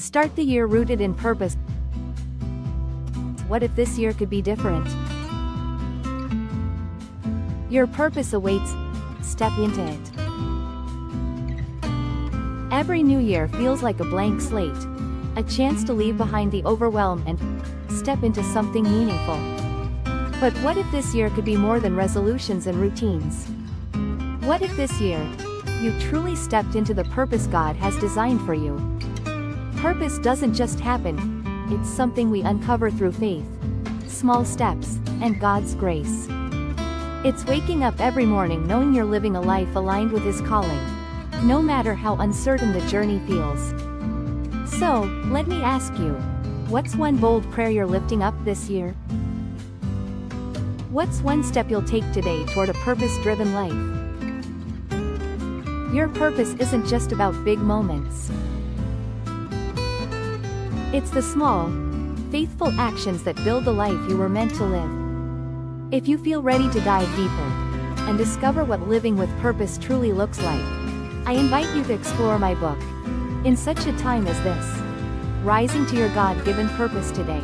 Start the year rooted in purpose. What if this year could be different? Your purpose awaits. Step into it. Every new year feels like a blank slate, a chance to leave behind the overwhelm and step into something meaningful. But what if this year could be more than resolutions and routines? What if this year, you truly stepped into the purpose God has designed for you? Purpose doesn't just happen, it's something we uncover through faith, small steps, and God's grace. It's waking up every morning knowing you're living a life aligned with His calling, no matter how uncertain the journey feels. So, let me ask you, what's one bold prayer you're lifting up this year? What's one step you'll take today toward a purpose-driven life? Your purpose isn't just about big moments. It's the small, faithful actions that build the life you were meant to live. If you feel ready to dive deeper and discover what living with purpose truly looks like, I invite you to explore my book, In Such a Time as This, Rising to Your God-Given Purpose Today.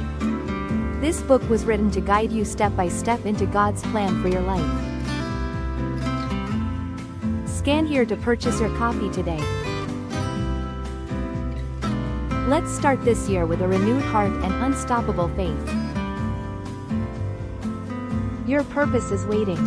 This book was written to guide you step by step into God's plan for your life. Scan here to purchase your copy today. Let's start this year with a renewed heart and unstoppable faith. Your purpose is waiting.